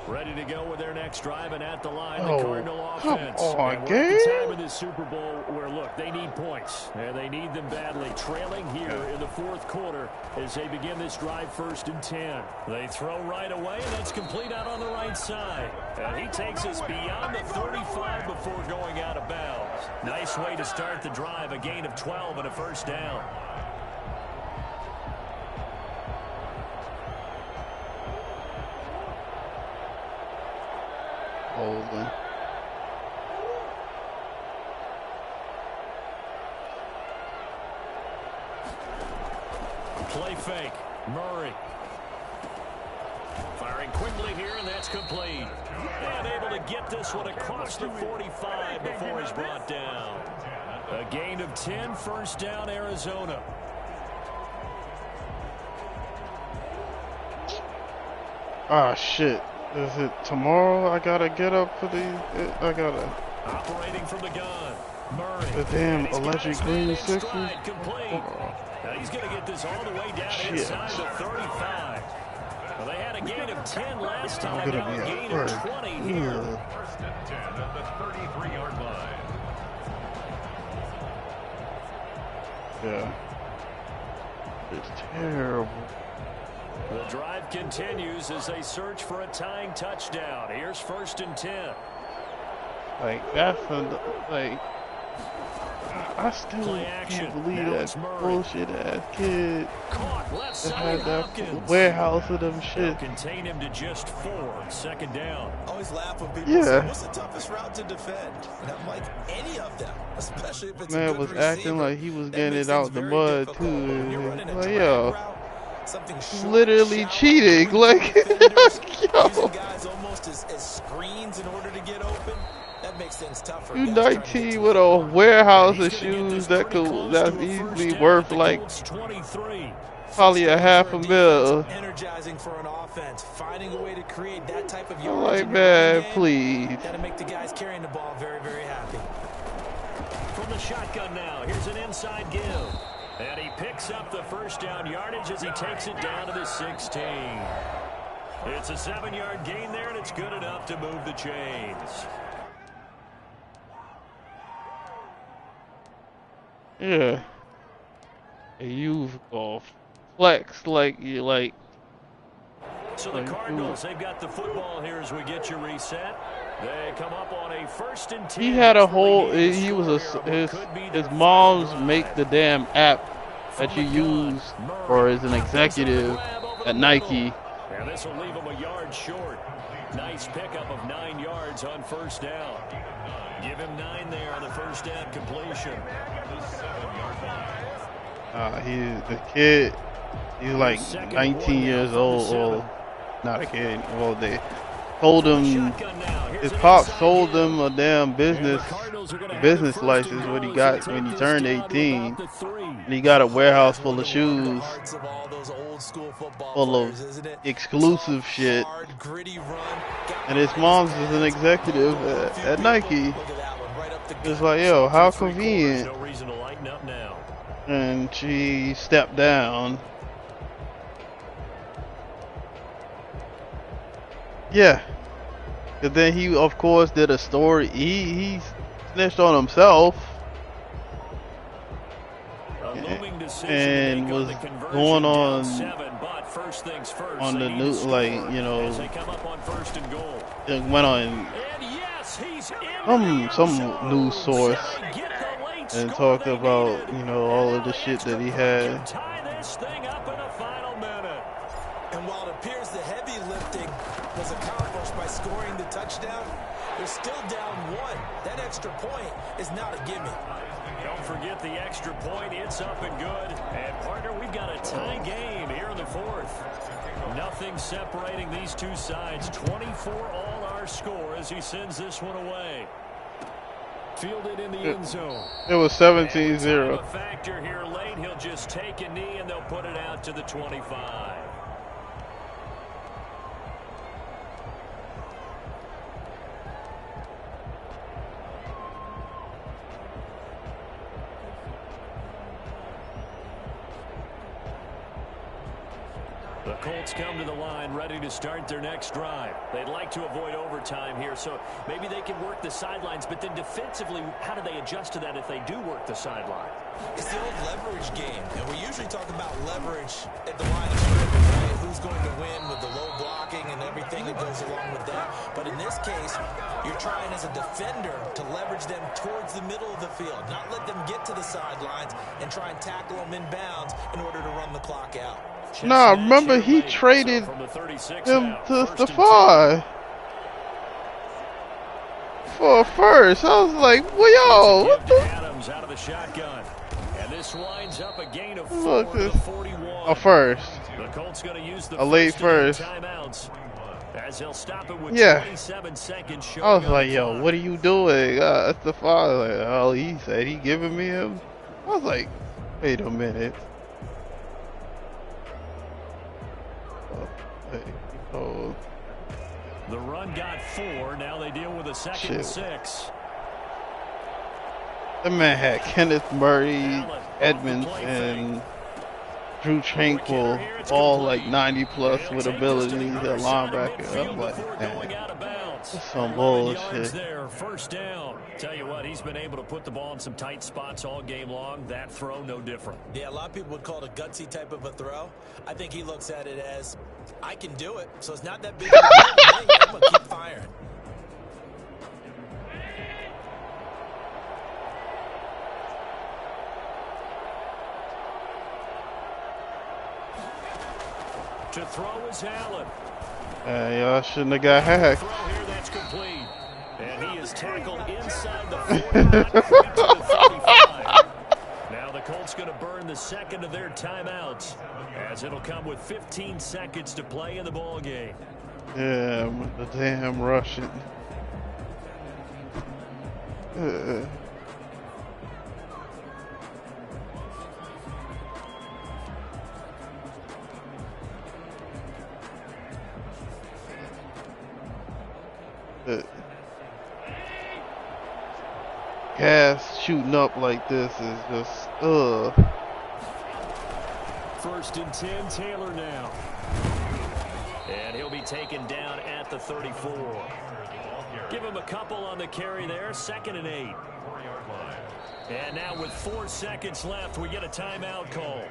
Ready to go with their next drive, and at the line, the Cardinal offense. Come on, and we're at the time of this Super Bowl where, look, they need points, and they need them badly. Trailing here in the fourth quarter as they begin this drive 1st and 10. They throw right away, and that's complete out on the right side. And he takes us beyond the 35 before going out of bounds. Nice way to start the drive, a gain of 12 and a first down. Holding. Play fake. Murray. Firing quickly here, and that's complete. And able to get this one across the 45 before he's brought down. A gain of 10, first down, Arizona. Ah, shit. Is it tomorrow I gotta get up for these? I gotta. Operating from the gun. Murray. The damn electric green sixes. Now he's going to get this all the way down inside the 35. Well, they had a gain of 10 last time. Now a gain of 20 here. 1st and 10 at the 33-yard line. Yeah. It's terrible. The drive continues as they search for a tying touchdown. Here's 1st and 10. Like, that's like, I still can't believe that bullshit ass kid that had that warehouse of them shit. Contain him to just 4. 2nd down. Always laugh when people say, what's the toughest route to defend? And I'm like, any of them, especially if it's a good was receiver. Acting like he was getting it out the mud difficult. too. Like, yo, something literally cheating. Like, yo. Guys almost as screens in order to get open. That makes things tougher. You 19 with a warehouse of shoes that's easily worth like probably a $500,000. Energizing for an offense, finding a way to create that type of yardage. I'm like, man, please. Gotta make the guys carrying the ball very, very happy. From the shotgun now, here's an inside give. And he picks up the first down yardage as he takes it down to the 16. It's a 7-yard gain there, and it's good enough to move the chains. Yeah. You've flex like you like. So the Cardinals, they've got the football here as we get you reset. They come up on a 1st and 10. He had a whole. He was his mom's make the damn app that you use or as an executive at Nike. And this will leave him a yard short. Nice pickup of 9 yards on 1st down. Give him 9 there on the 1st down completion. The kid. He's like 19 years old. Well, not a kid. Well, they told him his pop sold him a damn business license when he turned 18. And he got a warehouse full of shoes, full of exclusive shit. And his mom's is an executive at Nike. It's like, yo, how convenient. And she stepped down. Yeah. And then he, of course, did a story. He snitched on himself. And was going on the news, like, you know, it went on some news source and talked about, you know, all of the shit that he had. And while it appears the heavy lifting was accomplished by scoring the touchdown, they're still down 1. That extra point is not a gimme. Don't forget the extra point. It's up and good. And, partner, we've got a tie game here in the 4th. Nothing separating these two sides. 24 all our score as he sends this one away. Fielded in the end zone. It was 17-0. A factor here late. He'll just take a knee and they'll put it out to the 25. The Colts come to the line ready to start their next drive. They'd like to avoid overtime here, so maybe they can work the sidelines, but then defensively, how do they adjust to that if they do work the sideline? It's the old leverage game, and we usually talk about leverage at the line of scrimmage, right? Who's going to win with the low blocking and everything that goes along with that. But in this case, you're trying as a defender to leverage them towards the middle of the field, not let them get to the sidelines and try and tackle them in bounds in order to run the clock out. Nah, remember he traded him to the 5 for a first. I was like, well, yo, what the? Adams out of the shotgun. And this winds up a gain of 4 to 41. A first. The Colts going to use the a late first. Timeouts as they'll stop it with 27 seconds showing. I was like, yo, what are you doing? That's the 5. Like, oh, he said he giving me him. I was like, wait a minute. Oh. The run got 4. Now they deal with a 2nd and 6. The man had Kenneth Murray, Edmonds, and Drew Tranquil, all like 90 plus with abilities at linebacker. I'm like, man, that's some bullshit. There, 1st down. Tell you what, he's been able to put the ball in some tight spots all game long. That throw, no different. Yeah, a lot of people would call it a gutsy type of a throw. I think he looks at it as, I can do it, so it's not that big of a deal. I'm going to keep firing. To throw is Allen. Y'all shouldn't have got hacked. Throw here, that's complete. And he is tackled inside the 40, not quite to the 35. Now the Colts going to burn the 2nd of their timeouts, as it'll come with 15 seconds to play in the ball game. Yeah, the damn Russian. Gas shooting up like this is just 1st and 10, Taylor now. And he'll be taken down at the 34. Give him a couple on the carry there, 2nd and 8. And now with 4 seconds left, we get a timeout call.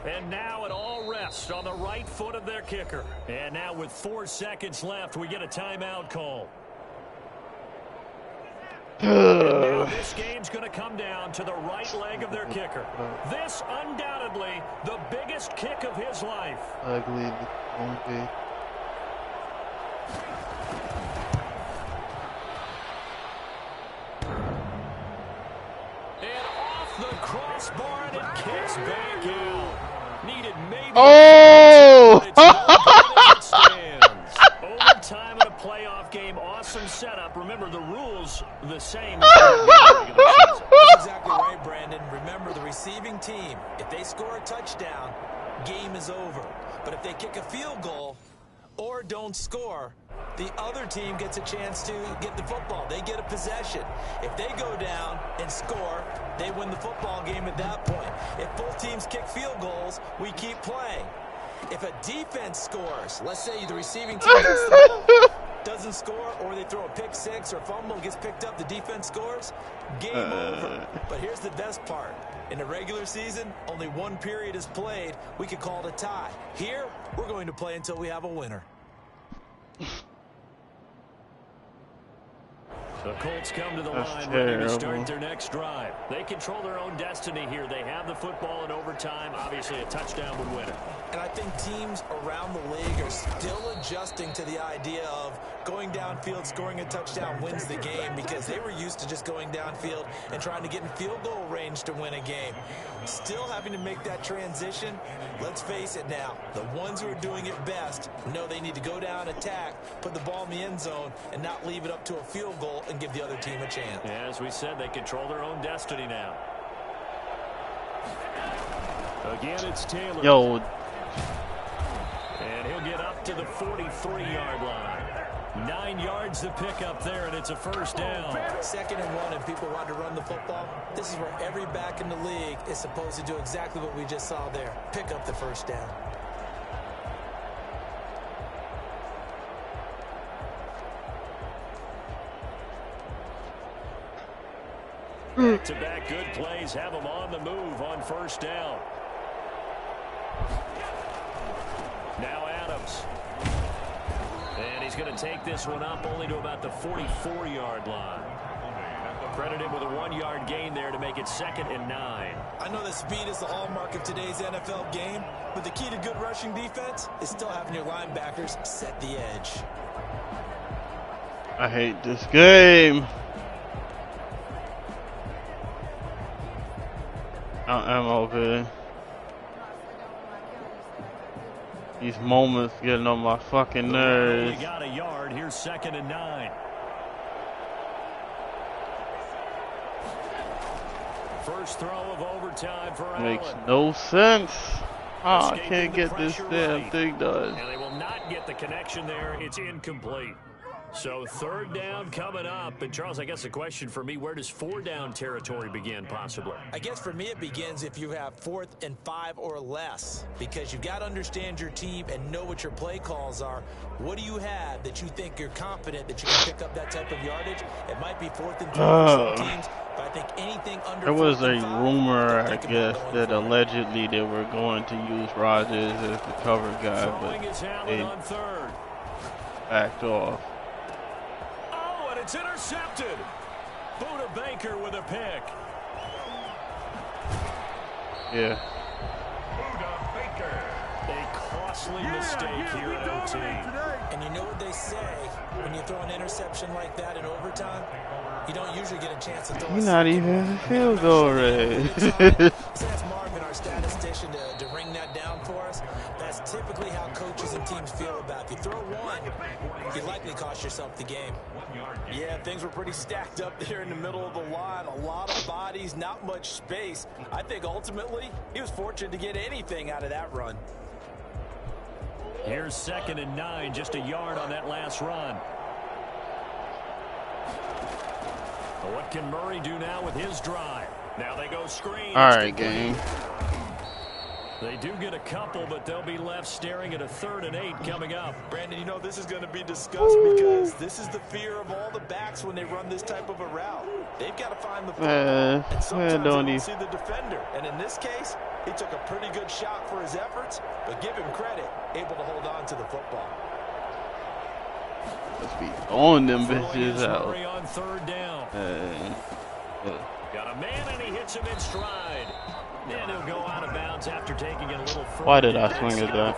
And now it all rests on the right foot of their kicker. And now with 4 seconds left, we get a timeout call. And now this game's going to come down to the right leg of their kicker. This undoubtedly the biggest kick of his life. Ugly, won't be. And off the crossbar, and it kicks back out. Needed maybe. Oh! Overtime in a playoff game, awesome setup. Remember, the rules the same as the regular season. That's exactly right, Brandon. Remember, the receiving team, if they score a touchdown, game is over. But if they kick a field goal or don't score, the other team gets a chance to get the football. They get a possession. If they go down and score, they win the football game at that point. If both teams kick field goals, we keep playing. If a defense scores, let's say the receiving team gets the ball, doesn't score, or they throw a pick six or fumble, gets picked up, the defense scores, game over. But here's the best part. In the regular season, only one period is played. We could call it a tie. Here, we're going to play until we have a winner. The Colts come to the line ready to start their next drive. They control their own destiny here. They have the football in overtime. Obviously, a touchdown would win it. And I think teams around the league are still adjusting to the idea of going downfield, scoring a touchdown wins the game, because they were used to just going downfield and trying to get in field goal range to win a game. Still having to make that transition. Let's face it now, the ones who are doing it best know they need to go down, attack, put the ball in the end zone, and not leave it up to a field goal and give the other team a chance. Yeah, as we said, they control their own destiny now. Again, it's Taylor. Yo. And he'll get up to the 43-yard line. 9 yards to pick up there, and it's a first down. 2nd and 1, and people want to run the football. This is where every back in the league is supposed to do exactly what we just saw there. Pick up the first down. Back-to-back good plays have them on the move on first down. Now Adams. And he's going to take this one up only to about the 44-yard line. Credit him with a 1-yard gain there to make it 2nd and 9. I know that speed is the hallmark of today's NFL game, but the key to good rushing defense is still having your linebackers set the edge. I hate this game. I'm okay. These moments getting on my fucking nerves. Got a yard. Here's 2nd and 9. First throw of overtime for Allen. Makes no sense. Oh, I can't get this damn thing done. And they will not get the connection there. It's incomplete. So 3rd down coming up. And Charles, I guess the question for me, where does 4-down territory begin possibly? I guess for me it begins if you have 4th and 5 or less, because you've got to understand your team and know what your play calls are. What do you have that you think you're confident that you can pick up that type of yardage? It might be 4th and 2 for some teams, but I think anything under there was a 5, rumor, I guess, that allegedly they were going to use Rodgers as the cover guy, but they backed off. It's intercepted. Buda Baker with a pick. Yeah. Buda Baker. A costly mistake here at OT. And you know what they say, when you throw an interception like that in overtime, you don't usually get a chance to throw He's not even in the field goal range. So that's Marvin, our statistician, to ring that down for us. That's typically how coaches and teams feel about it. If you throw one, you likely cost yourself the game. Yeah, things were pretty stacked up there in the middle of the line. A lot of bodies, not much space. I think ultimately he was fortunate to get anything out of that run. Here's 2nd and 9, just a yard on that last run. What can Murray do now with his drive? Now they go screen. All right, game. They do get a couple, but they'll be left staring at a 3rd and 8 coming up. Brandon, you know this is going to be discussed because this is the fear of all the backs when they run this type of a route. They've got to find the football, and sometimes they don't see the defender. And in this case, He took a pretty good shot for his efforts, but give him credit, able to hold on to the football. Let's be on them bitches out. On third down. Got a man and he hits him in stride. And he'll go out of bounds after taking it a little further. Why did I swing at that?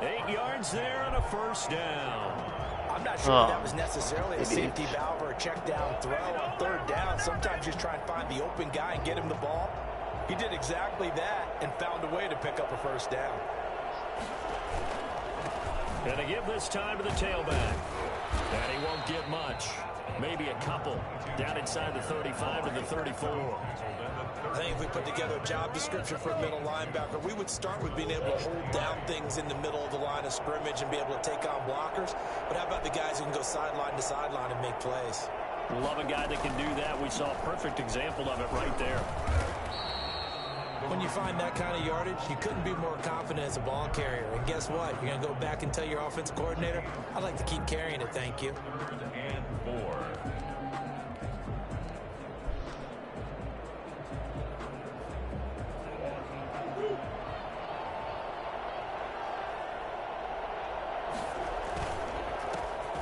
8 yards there and a first down. I'm not sure that was necessarily a safety valve or a check down throw on third down. Sometimes just try and find the open guy and get him the ball. He did exactly that and found a way to pick up a first down. Gonna give this time to the tailback. And he won't get much. Maybe a couple. Down inside the 35 to the 34. I think if we put together a job description for a middle linebacker, we would start with being able to hold down things in the middle of the line of scrimmage and be able to take on blockers. But how about the guys who can go sideline to sideline and make plays? Love a guy that can do that. We saw a perfect example of it right there. When you find that kind of yardage, you couldn't be more confident as a ball carrier. And guess what? You're going to go back and tell your offensive coordinator, I'd like to keep carrying it, thank you. And 4.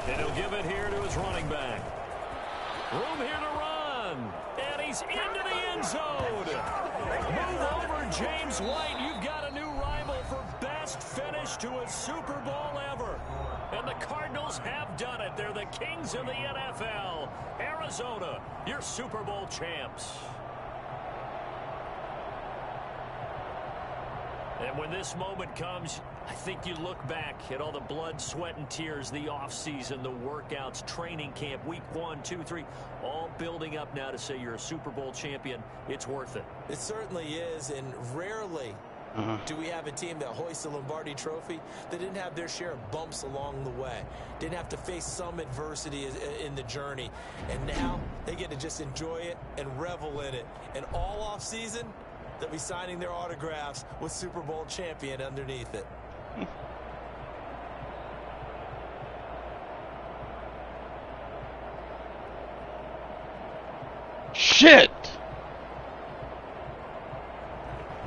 And he'll give it here to his running back. Room here to run. And he's into the end zone. Move over, James White. You've got a new rival for best finish to a Super Bowl ever. And the Cardinals have done it. They're the kings of the NFL. Arizona, your Super Bowl champs. And when this moment comes, I think you look back at all the blood, sweat, and tears, the offseason, the workouts, training camp, week 1, 2, 3, all building up now to say you're a Super Bowl champion. It's worth it. It certainly is, and rarely do we have a team that hoists the Lombardi Trophy that didn't have their share of bumps along the way, didn't have to face some adversity in the journey, and now they get to just enjoy it and revel in it. And all offseason, they'll be signing their autographs with Super Bowl champion underneath it. Shit!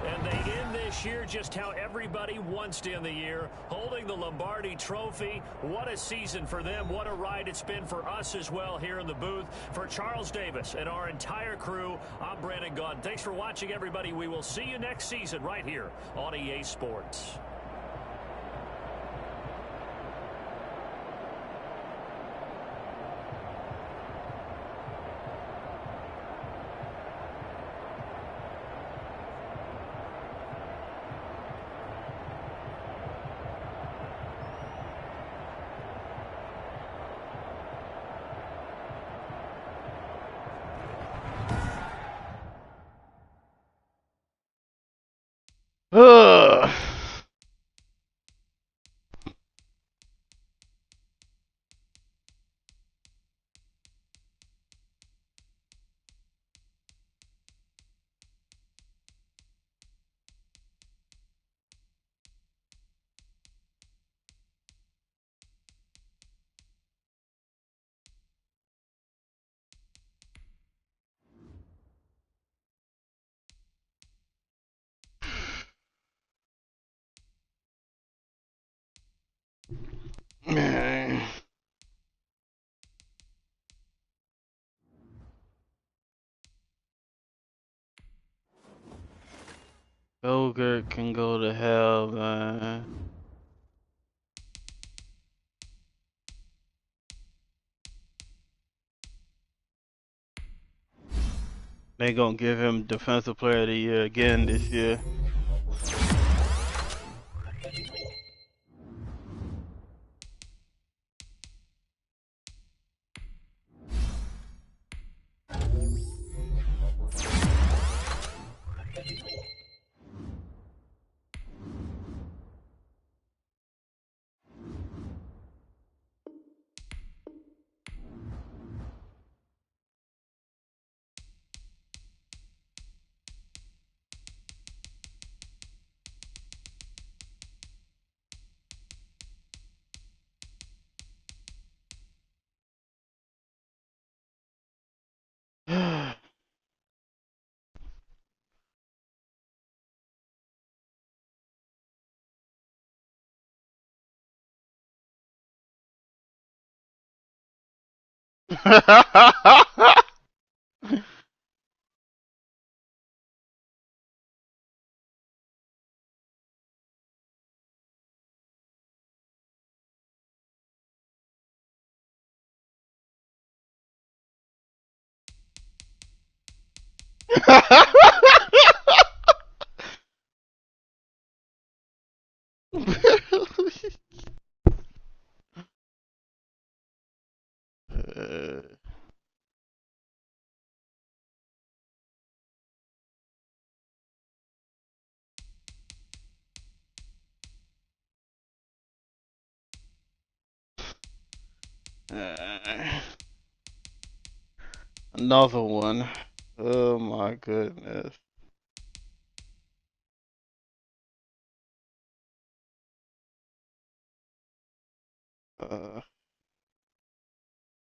And they end this year just how everybody wants to end the year, holding the Lombardi Trophy. What a season for them. What a ride it's been for us as well here in the booth. For Charles Davis and our entire crew, I'm Brandon Gunn. Thanks for watching, everybody. We will see you next season right here on EA Sports. Ugh. Bogert can go to hell, man. They gonna give him Defensive Player of the Year again this year. Another one. Oh my goodness. Uh,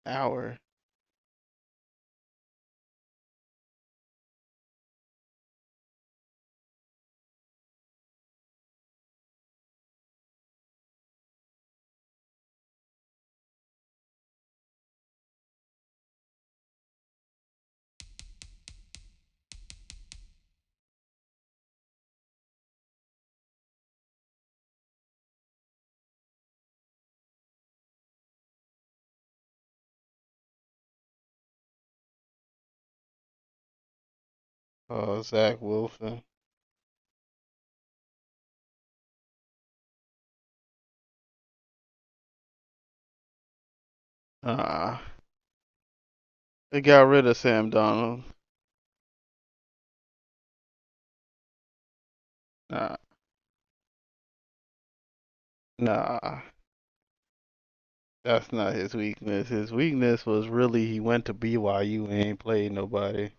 hour. Oh, Zach Wilson. Ah, they got rid of Sam Donald. Nah, nah, that's not his weakness. His weakness was really he went to BYU and ain't played nobody.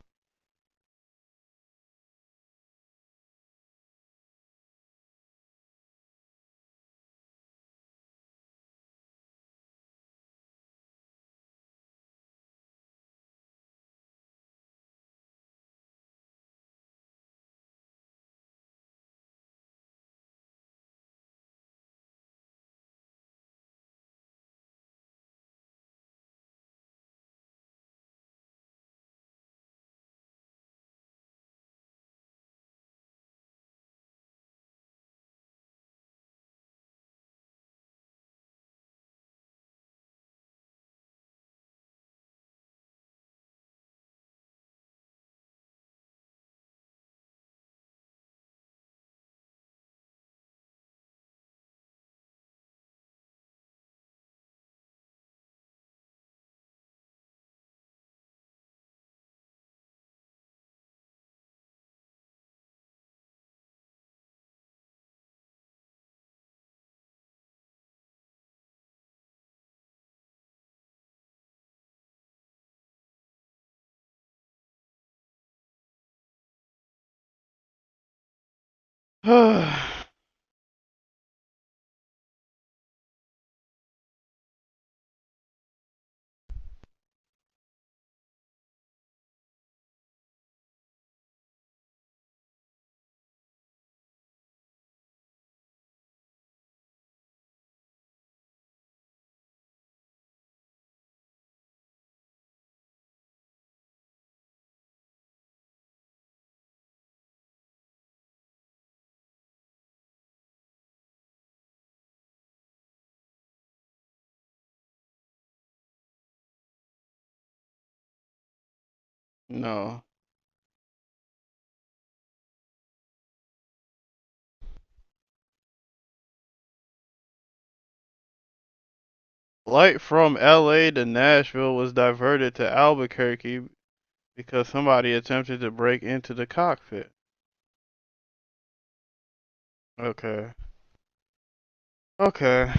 No. Flight from LA to Nashville was diverted to Albuquerque because somebody attempted to break into the cockpit. Okay. Okay.